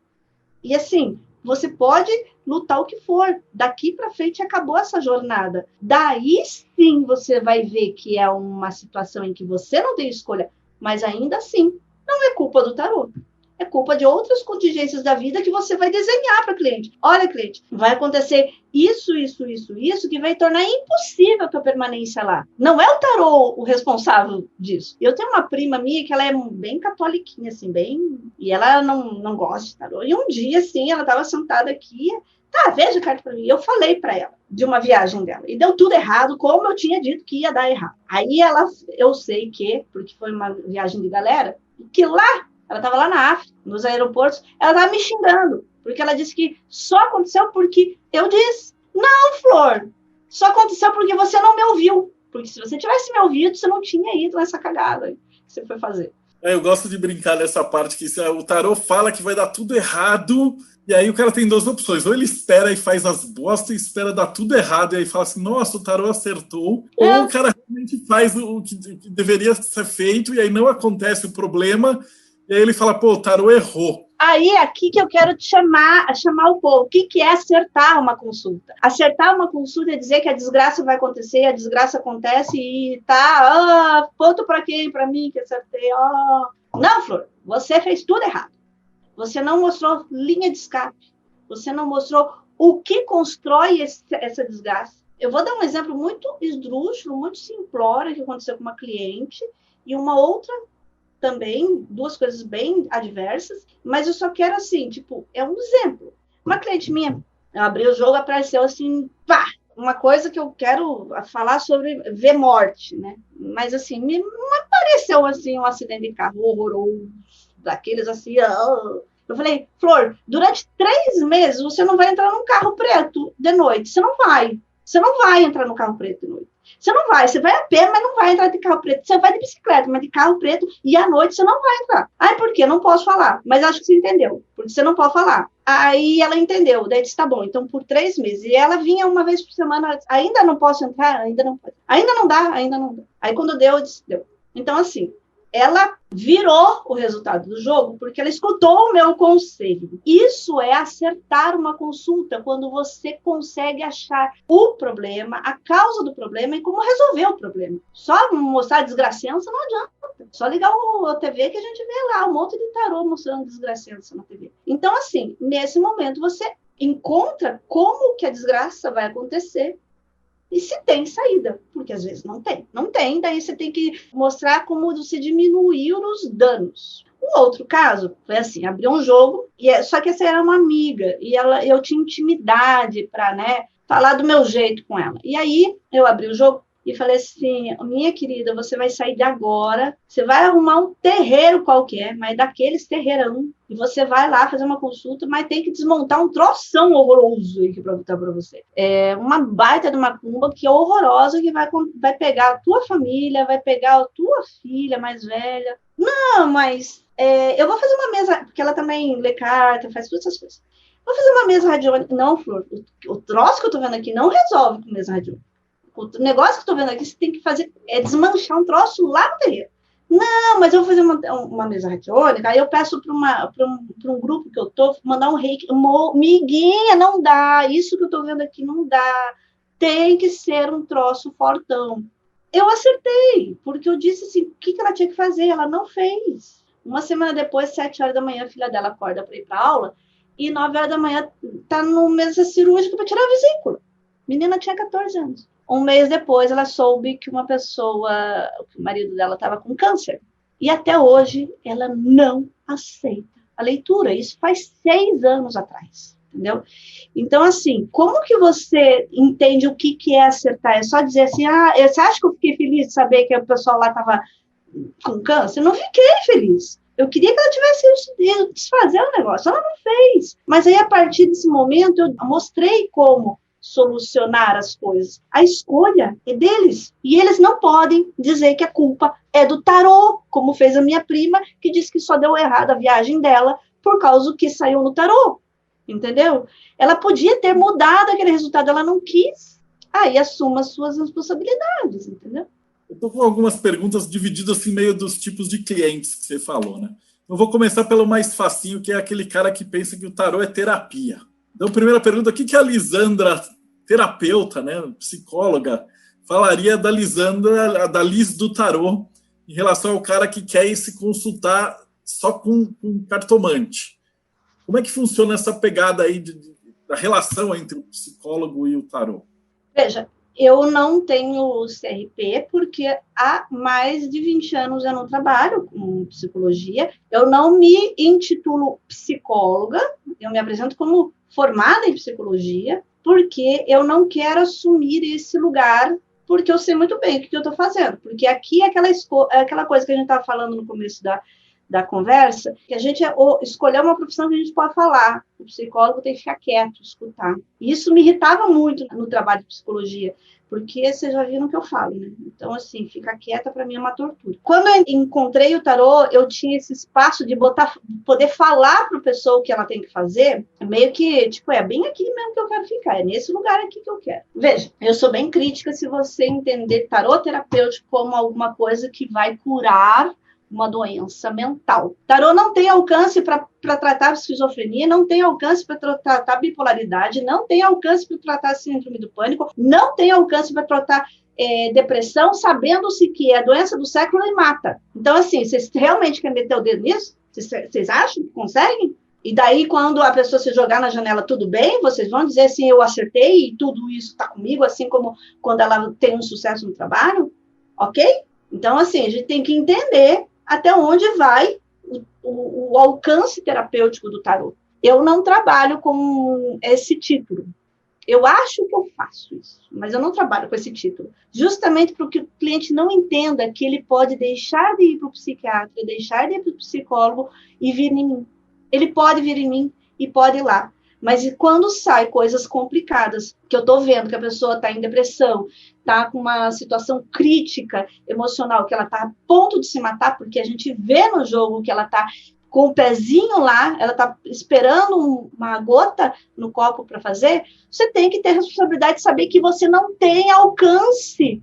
E assim, você pode lutar o que for, daqui para frente acabou essa jornada. Daí sim você vai ver que é uma situação em que você não tem escolha, mas ainda assim, não é culpa do tarô. É culpa de outras contingências da vida que você vai desenhar para o cliente. Olha, cliente, vai acontecer isso, que vai tornar impossível a tua permanência lá. Não é o tarô o responsável disso. Eu tenho uma prima minha que ela é bem catoliquinha, assim, e ela não gosta de tarô. E um dia, assim, ela estava sentada aqui, tá, veja a carta para mim. Eu falei para ela de uma viagem dela. E deu tudo errado, como eu tinha dito que ia dar errado. Aí eu sei que, porque foi uma viagem de galera, que lá, ela estava lá na África, nos aeroportos, ela estava me xingando, porque ela disse que só aconteceu porque eu disse. Não, Flor, só aconteceu porque você não me ouviu. Porque se você tivesse me ouvido, você não tinha ido nessa cagada que você foi fazer. Eu gosto de brincar nessa parte que o tarô fala que vai dar tudo errado, e aí o cara tem duas opções. Ou ele espera e faz as bostas e espera dar tudo errado, e aí fala assim, nossa, o tarô acertou. Ou o cara realmente faz o que deveria ser feito, e aí não acontece o problema, e aí ele fala, pô, o tarô errou. Aí é aqui que eu quero te chamar o povo. O que é acertar uma consulta? Acertar uma consulta é dizer que a desgraça vai acontecer, a desgraça acontece e tá, ponto para quem? Para mim que acertei. Não, Flor, você fez tudo errado. Você não mostrou linha de escape. Você não mostrou o que constrói essa desgraça. Eu vou dar um exemplo muito esdrúxulo, muito simplório que aconteceu com uma cliente e uma outra também, duas coisas bem adversas, mas eu só quero, assim, tipo, é um exemplo. Uma cliente minha, eu abri o jogo, apareceu assim, pá, uma coisa que eu quero falar sobre ver morte, né? Mas, assim, me apareceu, assim, um acidente de carro horroroso, daqueles, assim, eu falei, Flor, durante 3 meses você não vai entrar num carro preto de noite, você não vai entrar no carro preto de noite. Você vai a pé, mas não vai entrar de carro preto. Você vai de bicicleta, mas de carro preto, e à noite você não vai entrar. Ai, por quê? Não posso falar. Mas acho que você entendeu, porque você não pode falar. Aí ela entendeu, daí disse, tá bom, então por 3 meses. E ela vinha uma vez por semana, ainda não posso entrar? Ainda não pode. Ainda não dá. Aí quando deu, eu disse, deu. Então, assim, ela virou o resultado do jogo porque ela escutou o meu conselho. Isso é acertar uma consulta, quando você consegue achar o problema, a causa do problema e como resolver o problema. Só mostrar desgraçança não adianta. Só ligar a TV que a gente vê lá um monte de tarô mostrando desgraçança na TV. Então, assim, nesse momento você encontra como que a desgraça vai acontecer e se tem saída, porque às vezes não tem. Não tem, daí você tem que mostrar como você diminuiu os danos. Um outro caso foi assim, abriu um jogo, só que essa era uma amiga, e eu tinha intimidade para, né, falar do meu jeito com ela. E aí eu abri o jogo e falei assim, minha querida, você vai sair de agora, você vai arrumar um terreiro qualquer, mas daqueles terreirão, e você vai lá fazer uma consulta, mas tem que desmontar um troção horroroso aí que eu botar para você. É uma baita de uma macumba que é horrorosa, que vai pegar a tua família, vai pegar a tua filha mais velha. Não, mas eu vou fazer uma mesa, porque ela também lê carta, faz todas essas coisas. Vou fazer uma mesa radiônica. Não, Flor, o troço que eu tô vendo aqui não resolve com mesa radiônica. O negócio que eu tô vendo aqui, você tem que fazer é desmanchar um troço lá no terreiro. Não, mas eu vou fazer uma mesa radiônica, aí eu peço para um grupo que eu tô mandar um reiki. Miguinha, não dá. Isso que eu tô vendo aqui não dá. Tem que ser um troço fortão. Eu acertei, porque eu disse assim, o que ela tinha que fazer? Ela não fez. Uma semana depois, 7 horas da manhã, a filha dela acorda para ir para aula, e 9 horas da manhã tá no mesa cirúrgica para tirar a vesícula. Menina tinha 14 anos. Um mês depois, ela soube que uma pessoa, que o marido dela estava com câncer. E até hoje, ela não aceita a leitura. Isso faz 6 anos atrás, entendeu? Então, assim, como que você entende o que é acertar? É só dizer assim, você acha que eu fiquei feliz de saber que o pessoal lá estava com câncer? Não fiquei feliz. Eu queria que ela tivesse ido desfazer o negócio. Ela não fez. Mas aí, a partir desse momento, eu mostrei como solucionar as coisas. A escolha é deles. E eles não podem dizer que a culpa é do tarô, como fez a minha prima, que disse que só deu errado a viagem dela por causa do que saiu no tarô. Entendeu? Ela podia ter mudado aquele resultado, ela não quis. Aí assuma as suas responsabilidades, entendeu? Eu estou com algumas perguntas divididas em meio dos tipos de clientes que você falou, né? Eu vou começar pelo mais facinho, que é aquele cara que pensa que o tarô é terapia. Então, primeira pergunta, o que a Lisandra, terapeuta, né, psicóloga, falaria da Lisandra, da Liz do tarô, em relação ao cara que quer ir se consultar só com cartomante? Como é que funciona essa pegada aí da relação entre o psicólogo e o tarô? Veja, eu não tenho CRP porque há mais de 20 anos eu não trabalho com psicologia. Eu não me intitulo psicóloga, eu me apresento como formada em psicologia, porque eu não quero assumir esse lugar, porque eu sei muito bem o que eu estou fazendo. Porque aqui é aquela coisa que a gente estava falando no começo da conversa, que a gente escolher uma profissão que a gente pode falar. O psicólogo tem que ficar quieto, escutar. E isso me irritava muito no trabalho de psicologia, porque vocês já viram o que eu falo, né? Então, assim, ficar quieta para mim é uma tortura. Quando eu encontrei o tarô, eu tinha esse espaço de poder falar para a pessoa o que ela tem que fazer, meio que, tipo, é bem aqui mesmo que eu quero ficar, é nesse lugar aqui que eu quero. Veja, eu sou bem crítica se você entender tarô terapêutico como alguma coisa que vai curar uma doença mental. Tarô não tem alcance para tratar esquizofrenia, não tem alcance para tratar bipolaridade, não tem alcance para tratar síndrome do pânico, não tem alcance para tratar depressão, sabendo-se que é a doença do século e mata. Então, assim, vocês realmente querem meter o dedo nisso? Vocês acham que conseguem? E daí, quando a pessoa se jogar na janela, tudo bem? Vocês vão dizer assim, eu acertei e tudo isso está comigo, assim como quando ela tem um sucesso no trabalho? Ok? Então, assim, a gente tem que entender até onde vai o alcance terapêutico do tarô. Eu não trabalho com esse título. Eu acho que eu faço isso, mas eu não trabalho com esse título. Justamente porque o cliente não entenda que ele pode deixar de ir para o psiquiatra, deixar de ir para o psicólogo e vir em mim. Ele pode vir em mim e pode ir lá. Mas quando sai coisas complicadas, que eu estou vendo que a pessoa está em depressão, está com uma situação crítica emocional, que ela está a ponto de se matar, porque a gente vê no jogo que ela está com o pezinho lá, ela está esperando uma gota no copo para fazer, você tem que ter a responsabilidade de saber que você não tem alcance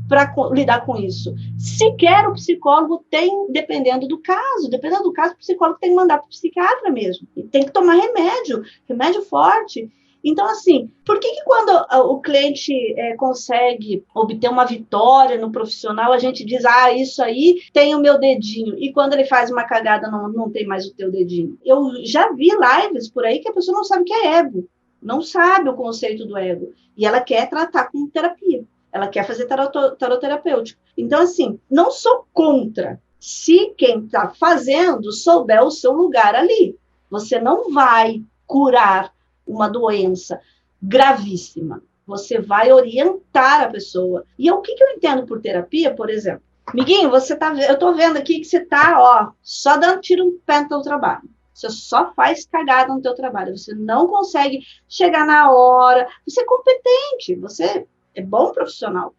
para lidar com isso. Sequer o psicólogo tem, dependendo do caso, o psicólogo tem que mandar para o psiquiatra mesmo. E tem que tomar remédio forte. Então, assim, por que quando o cliente consegue obter uma vitória no profissional, a gente diz, isso aí tem o meu dedinho, e quando ele faz uma cagada, não tem mais o teu dedinho? Eu já vi lives por aí que a pessoa não sabe o que é ego, não sabe o conceito do ego, e ela quer tratar com terapia. Ela quer fazer tarô terapêutico. Então, assim, não sou contra se quem está fazendo souber o seu lugar ali. Você não vai curar uma doença gravíssima. Você vai orientar a pessoa. E o que eu entendo por terapia, por exemplo? Amiguinho, eu estou vendo aqui que você está, só dando tiro no pé no teu trabalho. Você só faz cagada no teu trabalho. Você não consegue chegar na hora. Você é competente. Você é bom profissional,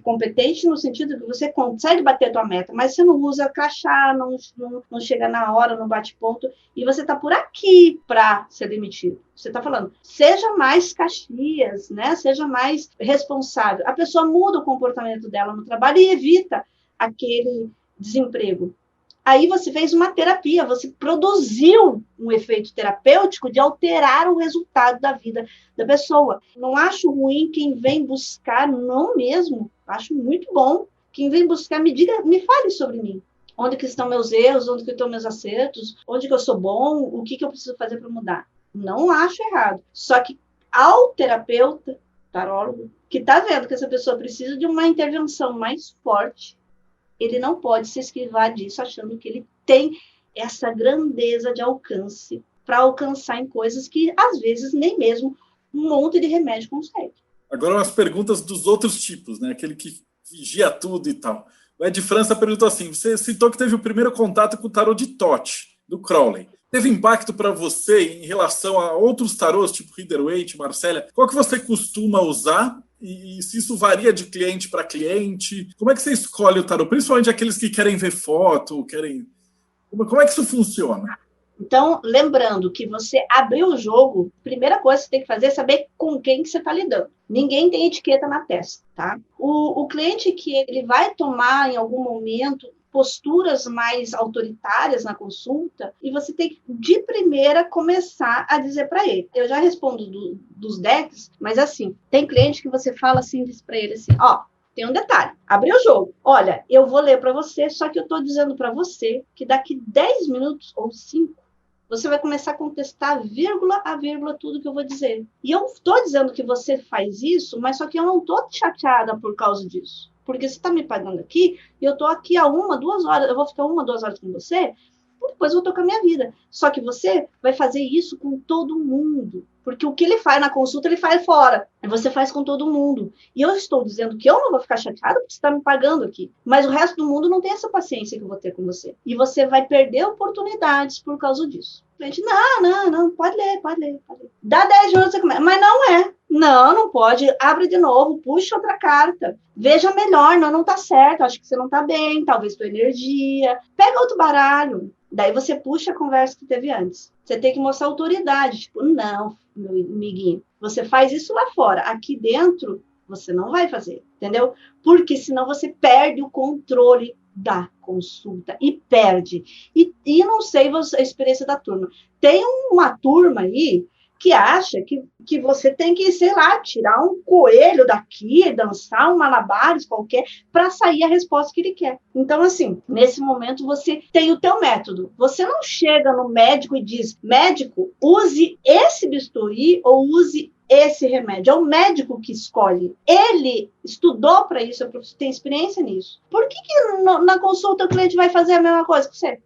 competente no sentido que você consegue bater a tua meta, mas você não usa crachá, não chega na hora, não bate ponto, e você está por aqui para ser demitido. Você está falando, seja mais Caxias, né? Seja mais responsável. A pessoa muda o comportamento dela no trabalho e evita aquele desemprego. Aí você fez uma terapia, você produziu um efeito terapêutico de alterar o resultado da vida da pessoa. Não acho ruim quem vem buscar, não mesmo, acho muito bom. Quem vem buscar, me fale sobre mim. Onde que estão meus erros, onde que estão meus acertos, onde que eu sou bom, o que eu preciso fazer para mudar. Não acho errado. Só que ao terapeuta tarólogo, que está vendo que essa pessoa precisa de uma intervenção mais forte, ele não pode se esquivar disso, achando que ele tem essa grandeza de alcance para alcançar em coisas que, às vezes, nem mesmo um monte de remédio consegue. Agora umas perguntas dos outros tipos, né? Aquele que vigia tudo e tal. O Ed França perguntou assim, você citou que teve o primeiro contato com o tarô de Thoth, do Crowley. Teve impacto para você em relação a outros tarôs, tipo Rider-Waite, Marcélia? Qual que você costuma usar? E se isso varia de cliente para cliente? Como é que você escolhe o tarô? Principalmente aqueles que querem ver foto, querem... Como é que isso funciona? Então, lembrando que você abriu o jogo, a primeira coisa que você tem que fazer é saber com quem que você está lidando. Ninguém tem etiqueta na testa, tá? O cliente que ele vai tomar em algum momento posturas mais autoritárias na consulta, e você tem que, de primeira, começar a dizer para ele. Eu já respondo dos decks, mas assim, tem cliente que você fala assim, diz para ele assim, ó, tem um detalhe, abriu o jogo. Olha, eu vou ler para você, só que eu estou dizendo para você que daqui 10 minutos ou 5, você vai começar a contestar vírgula a vírgula tudo que eu vou dizer. E eu estou dizendo que você faz isso, mas só que eu não estou chateada por causa disso. Porque você está me pagando aqui, e eu estou aqui há 1, 2 horas, eu vou ficar 1, 2 horas com você, e depois eu vou tocar minha vida. Só que você vai fazer isso com todo mundo. Porque o que ele faz na consulta, ele faz fora. E você faz com todo mundo. E eu estou dizendo que eu não vou ficar chateada porque você está me pagando aqui. Mas o resto do mundo não tem essa paciência que eu vou ter com você. E você vai perder oportunidades por causa disso. A gente, não, pode ler. Dá 10 minutos, você começa. Mas não é. Não pode. Abre de novo, puxa outra carta. Veja melhor, não tá certo. Acho que você não tá bem, talvez tua energia. Pega outro baralho. Daí você puxa a conversa que teve antes. Você tem que mostrar autoridade. Tipo, não, meu amiguinho, você faz isso lá fora. Aqui dentro, você não vai fazer, entendeu? Porque senão você perde o controle da consulta e perde. E não sei a experiência da turma. Tem uma turma aí que acha que você tem que, sei lá, tirar um coelho daqui, dançar um malabares qualquer, para sair a resposta que ele quer. Então, assim, nesse momento você tem o teu método. Você não chega no médico e diz, médico, use esse bisturi ou use esse remédio. É o médico que escolhe. Ele estudou para isso, tem experiência nisso. Por que na consulta o cliente vai fazer a mesma coisa que você?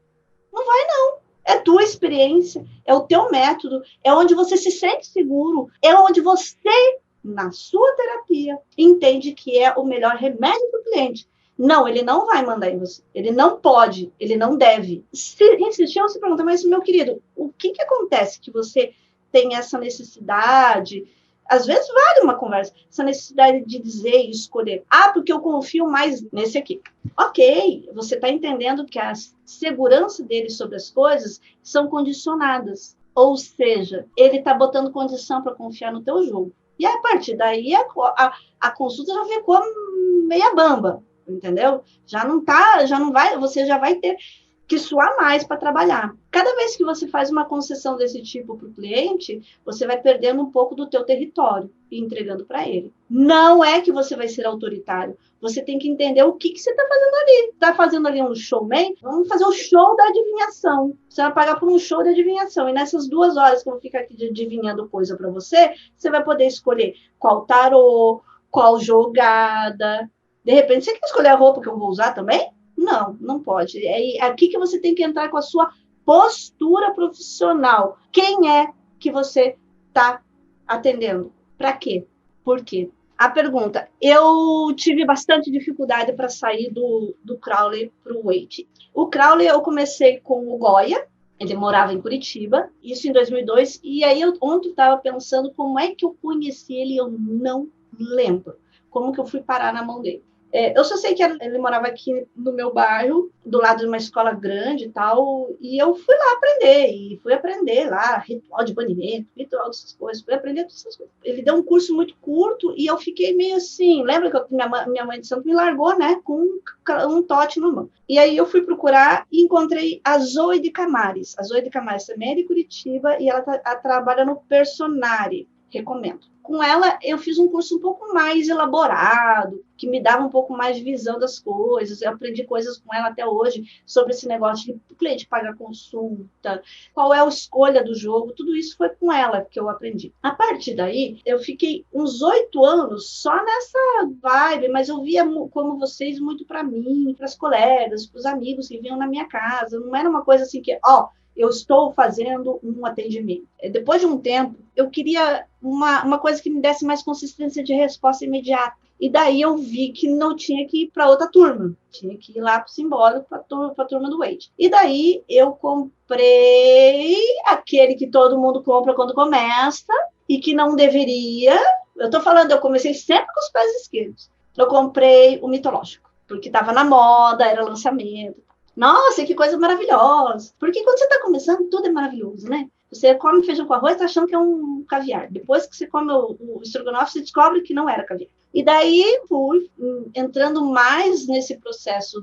Não vai, não. É tua experiência, é o teu método, é onde você se sente seguro, é onde você, na sua terapia, entende que é o melhor remédio para o cliente. Não, ele não vai mandar em você. Ele não pode, ele não deve. Se insistir, você pergunta, mas, meu querido, o que acontece que você tem essa necessidade? Às vezes vale uma conversa, essa necessidade de dizer e escolher. Porque eu confio mais nesse aqui. Ok, você está entendendo que a segurança dele sobre as coisas são condicionadas. Ou seja, ele está botando condição para confiar no teu jogo. E a partir daí, a consulta já ficou meia bamba, entendeu? Já não vai, você já vai ter que suar mais para trabalhar. Cada vez que você faz uma concessão desse tipo para o cliente, você vai perdendo um pouco do teu território e entregando para ele. Não é que você vai ser autoritário. Você tem que entender o que você está fazendo ali. Está fazendo ali um showman? Vamos fazer o show da adivinhação. Você vai pagar por um show de adivinhação. E nessas 2 horas que eu vou ficar aqui adivinhando coisa para você, você vai poder escolher qual tarô, qual jogada. De repente, você quer escolher a roupa que eu vou usar também? Não pode. É aqui que você tem que entrar com a sua postura profissional. Quem é que você está atendendo? Para quê? Por quê? A pergunta. Eu tive bastante dificuldade para sair do Crowley para o Waite. O Crowley eu comecei com o Goya. Ele morava em Curitiba, isso em 2002. E aí ontem eu estava pensando como é que eu conheci ele, eu não lembro. Como que eu fui parar na mão dele. Eu só sei que ele morava aqui no meu bairro, do lado de uma escola grande e tal, e eu fui lá aprender lá, ritual de banimento, ritual dessas coisas, fui aprender todas essas coisas. Ele deu um curso muito curto e eu fiquei meio assim, lembra que minha mãe de santo me largou, né, com um tote na mão. E aí eu fui procurar e encontrei a Zoe de Camares. A Zoe de Camares também é de Curitiba e ela trabalha no Personare, recomendo. Com ela, eu fiz um curso um pouco mais elaborado, que me dava um pouco mais de visão das coisas. Eu aprendi coisas com ela até hoje sobre esse negócio de o cliente pagar consulta, qual é a escolha do jogo. Tudo isso foi com ela que eu aprendi. A partir daí, eu fiquei uns 8 anos só nessa vibe, mas eu via como vocês muito para mim, para as colegas, para os amigos que vinham na minha casa. Não era uma coisa assim que, eu estou fazendo um atendimento. Depois de um tempo, eu queria uma coisa que me desse mais consistência de resposta imediata. E daí eu vi que não tinha que ir para outra turma. Tinha que ir lá para o simbólico, para a turma do Wade. E daí eu comprei aquele que todo mundo compra quando começa e que não deveria. Eu estou falando, eu comecei sempre com os pés esquerdos. Eu comprei o mitológico, porque estava na moda, era lançamento. Nossa, que coisa maravilhosa. Porque quando você está começando, tudo é maravilhoso, né? Você come feijão com arroz, está achando que é um caviar. Depois que você come o estrogonofe, você descobre que não era caviar. E daí fui entrando mais nesse processo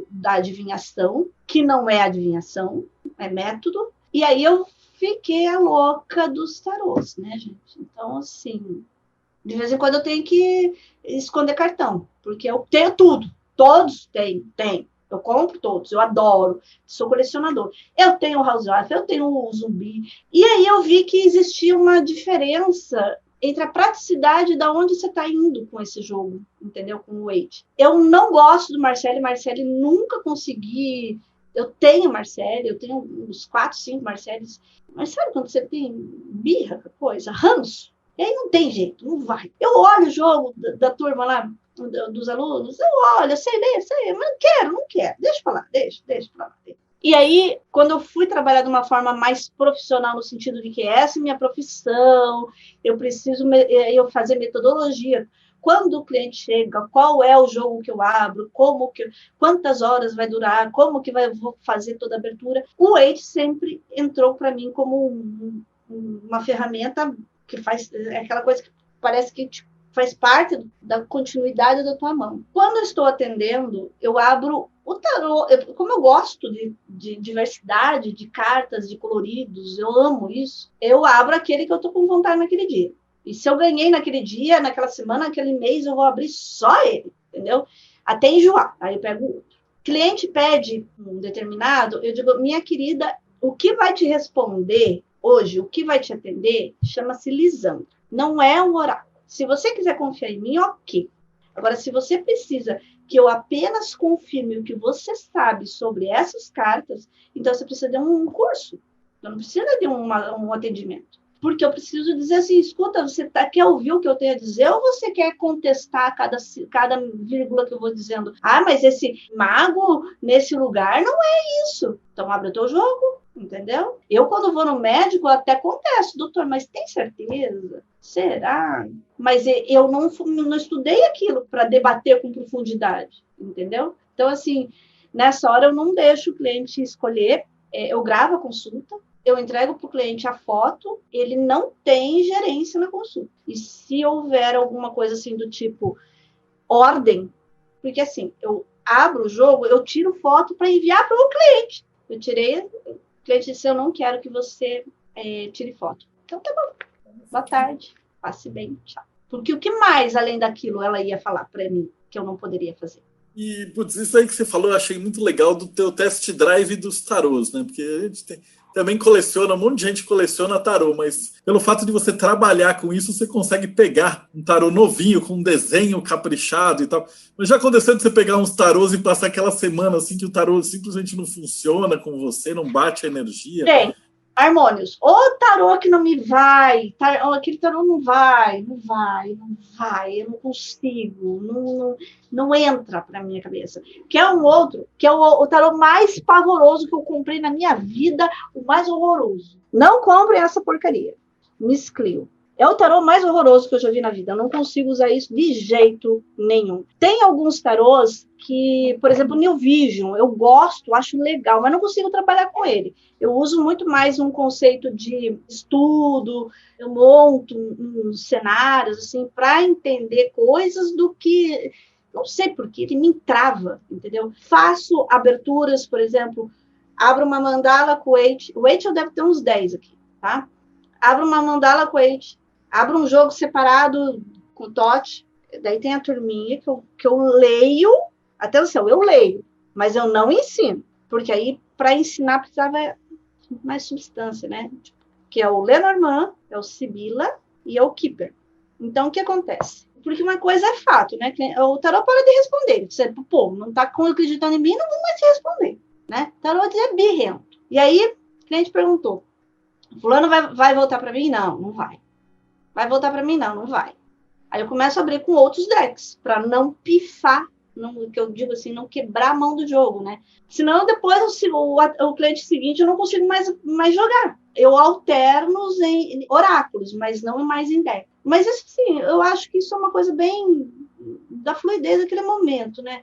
da adivinhação, que não é adivinhação, é método. E aí eu fiquei a louca dos tarôs, né, gente? Então, assim, de vez em quando eu tenho que esconder cartão, porque eu tenho tudo. Todos têm. Eu compro todos, eu adoro, sou colecionador. Eu tenho o Housewife, eu tenho o Zumbi. E aí eu vi que existia uma diferença entre a praticidade de onde você está indo com esse jogo, entendeu? Com o Wade. Eu não gosto do Marcelli nunca consegui. Eu tenho Marcelli, eu tenho uns 4, 5 Marcellis. Mas sabe quando você tem birra, coisa, ranço? E aí não tem jeito, não vai. Eu olho o jogo da turma lá, dos alunos, eu olho, eu sei ler, mas não quero, deixa pra lá, deixa pra lá. E aí, quando eu fui trabalhar de uma forma mais profissional, no sentido de que essa é minha profissão, eu preciso fazer metodologia. Quando o cliente chega, qual é o jogo que eu abro, quantas horas vai durar, como que vou fazer toda a abertura. O Wade sempre entrou para mim como uma ferramenta que faz aquela coisa que parece que faz parte da continuidade da tua mão. Quando eu estou atendendo, eu abro o tarô. Como eu gosto de diversidade, de cartas, de coloridos, eu amo isso, eu abro aquele que eu estou com vontade naquele dia. E se eu ganhei naquele dia, naquela semana, naquele mês, eu vou abrir só ele, entendeu? Até enjoar. Aí eu pego outro. Cliente pede um determinado, eu digo, minha querida, o que vai te responder hoje, o que vai te atender, chama-se Lisandra. Não é um oráculo. Se você quiser confiar em mim, ok. Agora, se você precisa que eu apenas confirme o que você sabe sobre essas cartas, então você precisa de um curso. Então, não precisa de um atendimento. Porque eu preciso dizer assim, escuta, você quer ouvir o que eu tenho a dizer ou você quer contestar cada vírgula que eu vou dizendo? Ah, mas esse mago nesse lugar não é isso. Então, abre o teu jogo, entendeu? Eu, quando vou no médico, até contesto, doutor, mas tem certeza? Será? Mas eu não estudei aquilo para debater com profundidade, entendeu? Então, assim, nessa hora eu não deixo o cliente escolher, eu gravo a consulta, eu entrego para o cliente a foto, ele não tem gerência na consulta. E se houver alguma coisa assim do tipo ordem, porque assim, eu abro o jogo, eu tiro foto para enviar para o cliente. Eu tirei, o cliente disse, eu não quero que você tire foto. Então tá bom, boa tarde, passe bem, tchau. Porque o que mais, além daquilo, ela ia falar para mim que eu não poderia fazer? E, putz, isso aí que você falou, eu achei muito legal do teu test drive dos tarôs, né? Porque a gente também coleciona, um monte de gente coleciona tarô, mas pelo fato de você trabalhar com isso, você consegue pegar um tarô novinho, com um desenho caprichado e tal. Mas já aconteceu de você pegar uns tarôs e passar aquela semana assim que o tarô simplesmente não funciona com você, não bate a energia? Tem. Harmônios. O tarô que não me vai, aquele tarô não vai, eu não consigo, não entra para minha cabeça. Que é um outro, que é o tarô mais pavoroso que eu comprei na minha vida, o mais horroroso. Não comprem essa porcaria. Miss Clio. É o tarô mais horroroso que eu já vi na vida. Eu não consigo usar isso de jeito nenhum. Tem alguns tarôs que, por exemplo, New Vision, eu gosto, acho legal, mas não consigo trabalhar com ele. Eu uso muito mais um conceito de estudo, eu monto uns cenários assim, para entender coisas do que... Não sei porquê, ele me entrava, entendeu? Faço aberturas, por exemplo, abro uma mandala com o Wade. O Wade eu devo ter uns 10 aqui, tá? Abro uma mandala com o Wade. Abro um jogo separado com TOT, daí tem a turminha que eu leio, atenção, eu leio, mas eu não ensino, porque aí para ensinar precisava mais substância, né? Que é o Lenormand, é o Sibila e é o Keeper. Então, o que acontece? Porque uma coisa é fato, né? O tarô para de responder. Você, pô, não tá acreditando em mim, não vou mais te responder, né? O tarô é birrento. E aí, o cliente perguntou, fulano vai voltar para mim? Não, não vai. Vai voltar para mim? Não, não vai. Aí eu começo a abrir com outros decks, para não pifar, não, que eu digo assim, não quebrar a mão do jogo, né? Senão depois o cliente seguinte eu não consigo mais jogar. Eu alterno em oráculos, mas não mais em deck. Mas isso sim, eu acho que isso é uma coisa bem da fluidez daquele momento, né?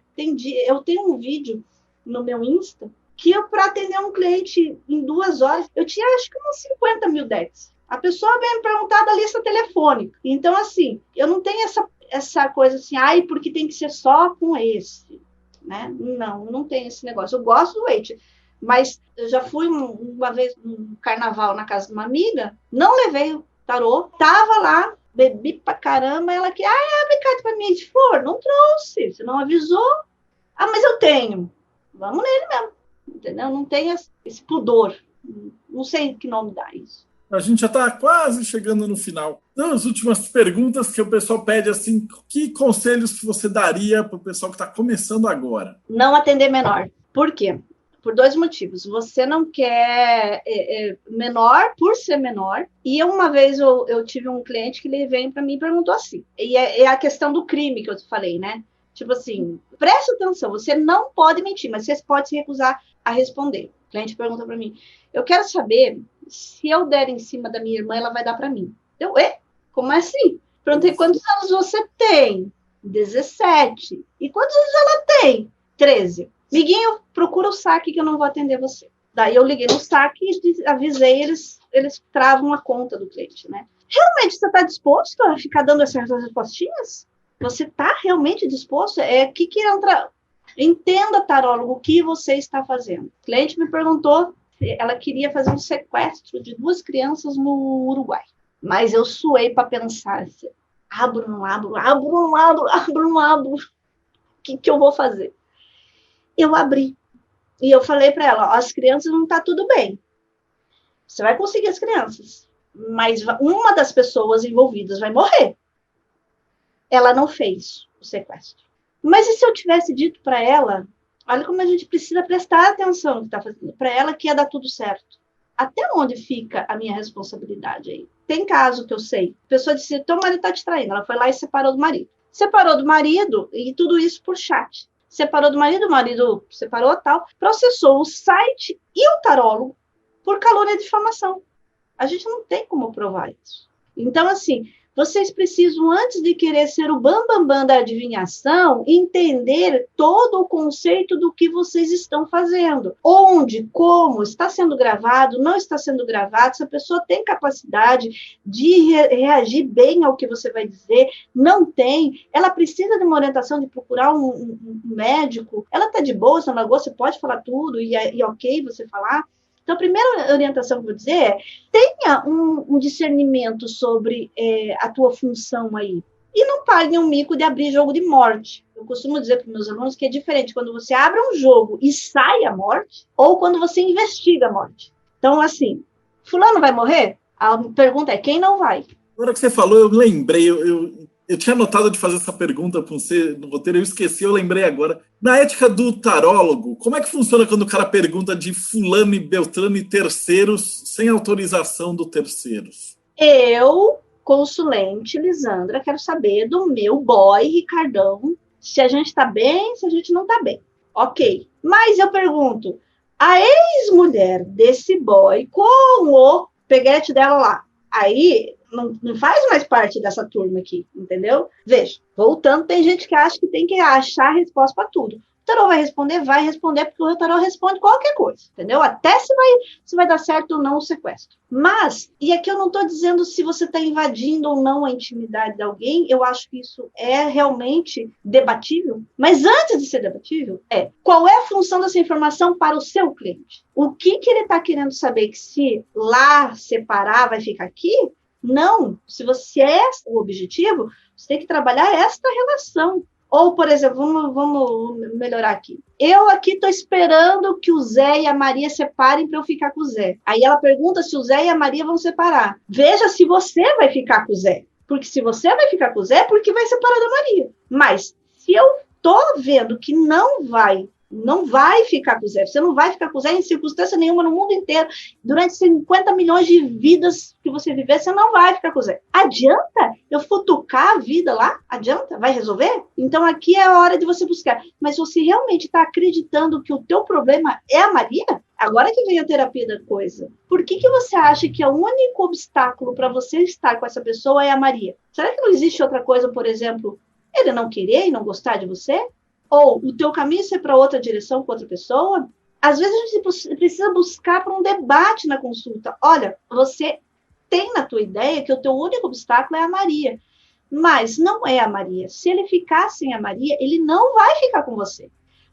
Eu tenho um vídeo no meu Insta que eu, para atender um cliente em 2 horas, eu tinha acho que uns 50 mil decks. A pessoa vem me perguntar da lista telefônica. Então, assim, eu não tenho essa coisa assim, porque tem que ser só com esse, né? Não tem esse negócio. Eu gosto do Waite, mas eu já fui uma vez num carnaval na casa de uma amiga, não levei o tarô, tava lá, bebi pra caramba, ela que, abre carta pra mim de flor, não trouxe, você não avisou. Mas eu tenho. Vamos nele mesmo, entendeu? Não tem esse pudor. Não sei que nome dá isso. A gente já está quase chegando no final. Então, as últimas perguntas que o pessoal pede, assim, que conselhos que você daria para o pessoal que está começando agora? Não atender menor. Por quê? Por 2 motivos. Você não quer menor por ser menor. E uma vez eu tive um cliente que ele veio para mim e perguntou assim. E é a questão do crime que eu falei, né? Tipo assim, preste atenção, você não pode mentir, mas você pode se recusar a responder. O cliente pergunta para mim, eu quero saber se eu der em cima da minha irmã, ela vai dar para mim. Eu, como assim? Perguntei, quantos anos você tem? 17. E quantos anos ela tem? 13. Miguinho, procura o saque que eu não vou atender você. Daí eu liguei no saque e avisei, eles travam a conta do cliente, né? Realmente, você está disposto a ficar dando essas respostinhas? Você está realmente disposto? Que entra... Entenda, tarólogo, o que você está fazendo. O cliente me perguntou se ela queria fazer um sequestro de 2 crianças no Uruguai. Mas eu suei para pensar, abro, não abro, abro, não abro, abro, não abro. O que eu vou fazer? Eu abri. E eu falei para ela, as crianças não tá tudo bem. Você vai conseguir as crianças. Mas uma das pessoas envolvidas vai morrer. Ela não fez o sequestro. Mas e se eu tivesse dito para ela, olha como a gente precisa prestar atenção no que está fazendo, para ela que ia dar tudo certo. Até onde fica a minha responsabilidade aí? Tem caso que eu sei, a pessoa disse, teu marido está te traindo, ela foi lá e separou do marido. Separou do marido, e tudo isso por chat. Separou do marido, o marido separou tal, processou o site e o tarólogo por calúnia e difamação. A gente não tem como provar isso. Então, assim, vocês precisam, antes de querer ser o bambambam da adivinhação, entender todo o conceito do que vocês estão fazendo. Onde, como, está sendo gravado, não está sendo gravado, se a pessoa tem capacidade de reagir bem ao que você vai dizer, não tem, ela precisa de uma orientação de procurar um médico, ela está de boa, se não lagoa, você pode falar tudo, e ok você falar. Então, a primeira orientação que eu vou dizer é, tenha um discernimento sobre a tua função aí. E não pague um mico de abrir jogo de morte. Eu costumo dizer para os meus alunos que é diferente quando você abre um jogo e sai a morte, ou quando você investiga a morte. Então, assim, fulano vai morrer? A pergunta é, quem não vai? Agora que você falou, eu lembrei, eu tinha notado de fazer essa pergunta para você no roteiro, eu esqueci, eu lembrei agora. Na ética do tarólogo, como é que funciona quando o cara pergunta de fulano e beltrano e terceiros sem autorização do terceiros? Eu, consulente Lisandra, quero saber do meu boy Ricardão se a gente está bem, se a gente não está bem. Ok. Mas eu pergunto, a ex-mulher desse boy com o peguete dela lá, aí não faz mais parte dessa turma aqui, entendeu? Veja, voltando, tem gente que acha que tem que achar a resposta para tudo. O tarô vai responder, porque o tarô responde qualquer coisa, entendeu? Até se vai dar certo ou não o sequestro. Mas, e aqui eu não estou dizendo se você está invadindo ou não a intimidade de alguém, eu acho que isso é realmente debatível, mas antes de ser debatível, qual é a função dessa informação para o seu cliente? O que ele está querendo saber? Que se lá separar vai ficar aqui? Não, se você é o objetivo, você tem que trabalhar esta relação. Ou, por exemplo, vamos melhorar aqui. Eu aqui estou esperando que o Zé e a Maria separem para eu ficar com o Zé. Aí ela pergunta se o Zé e a Maria vão separar. Veja se você vai ficar com o Zé. Porque se você vai ficar com o Zé, porque vai separar da Maria. Mas se eu estou vendo que não vai ficar com o Zé, você não vai ficar com o Zé em circunstância nenhuma no mundo inteiro, durante 50 milhões de vidas que você viver, você não vai ficar com o Zé. Adianta eu futucar a vida lá? Adianta? Vai resolver? Então aqui é a hora de você buscar. Mas você realmente está acreditando que o teu problema é a Maria? Agora que vem a terapia da coisa. Por que você acha que o único obstáculo para você estar com essa pessoa é a Maria? Será que não existe outra coisa, por exemplo, ele não querer e não gostar de você? Ou o teu caminho ser para outra direção com outra pessoa? Às vezes a gente precisa buscar para um debate na consulta. Olha, você tem na tua ideia que o teu único obstáculo é a Maria. Mas não é a Maria. Se ele ficar sem a Maria, ele não vai ficar com você.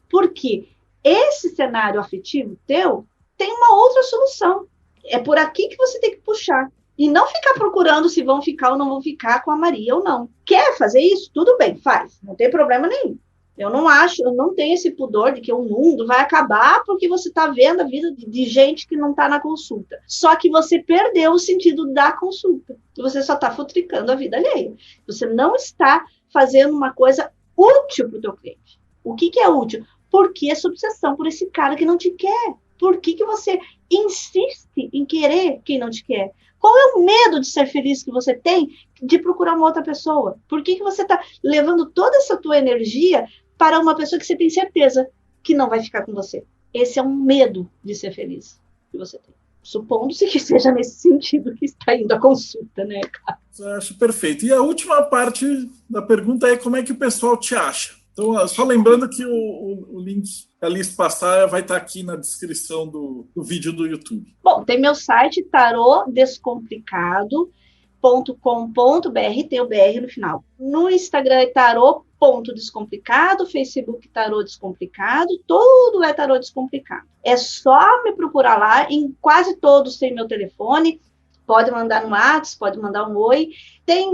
Porque esse cenário afetivo teu tem uma outra solução. É por aqui que você tem que puxar. E não ficar procurando se vão ficar ou não vão ficar com a Maria ou não. Quer fazer isso? Tudo bem, faz. Não tem problema nenhum. Eu não tenho esse pudor de que o mundo vai acabar porque você está vendo a vida de gente que não está na consulta. Só que você perdeu o sentido da consulta. Você só está futricando a vida alheia. Você não está fazendo uma coisa útil para o teu cliente. O que é útil? Por que essa obsessão por esse cara que não te quer? Por que você insiste em querer quem não te quer? Qual é o medo de ser feliz que você tem de procurar uma outra pessoa? Por que você está levando toda essa tua energia para uma pessoa que você tem certeza que não vai ficar com você? Esse é um medo de ser feliz que você tem. Supondo-se que seja nesse sentido que está indo a consulta, né, cara? Eu acho perfeito. E a última parte da pergunta é como é que o pessoal te acha? Então, só lembrando que o link que a Liz passar vai estar aqui na descrição do vídeo do YouTube. Bom, tem meu site tarotdescomplicado.com.br, tem o BR no final. No Instagram é tarot.descomplicado, Facebook Tarot Descomplicado, tudo é Tarot Descomplicado. É só me procurar lá, em quase todos tem meu telefone, pode mandar no WhatsApp, pode mandar um oi. Tem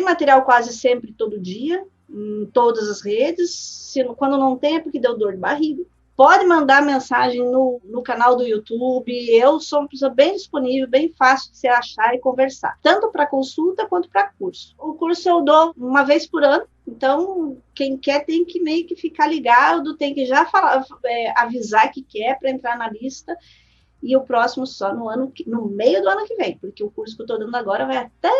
material quase sempre, todo dia, em todas as redes. Quando não tem é porque deu dor de barriga. Pode mandar mensagem no canal do YouTube. Eu sou uma pessoa bem disponível, bem fácil de se achar e conversar, tanto para consulta quanto para curso. O curso eu dou uma vez por ano, então quem quer tem que meio que ficar ligado, tem que já avisar que quer para entrar na lista. E o próximo só no meio do ano que vem, porque o curso que eu estou dando agora vai até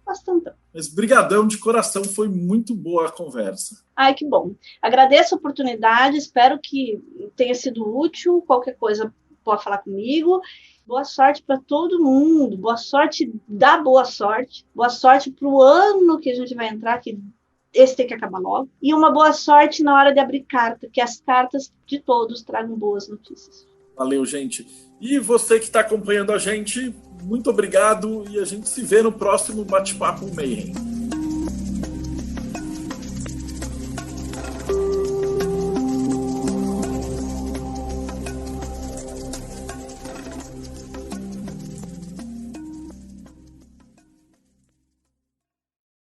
bastante. Mas brigadão de coração, foi muito boa a conversa. Ai, que bom. Agradeço a oportunidade, espero que tenha sido útil. Qualquer coisa pode falar comigo. Boa sorte para todo mundo, boa sorte para o ano que a gente vai entrar, que esse tem que acabar logo. E uma boa sorte na hora de abrir carta, que as cartas de todos tragam boas notícias. Valeu, gente. E você que está acompanhando a gente, muito obrigado e a gente se vê no próximo Bate-Papo Mayhem.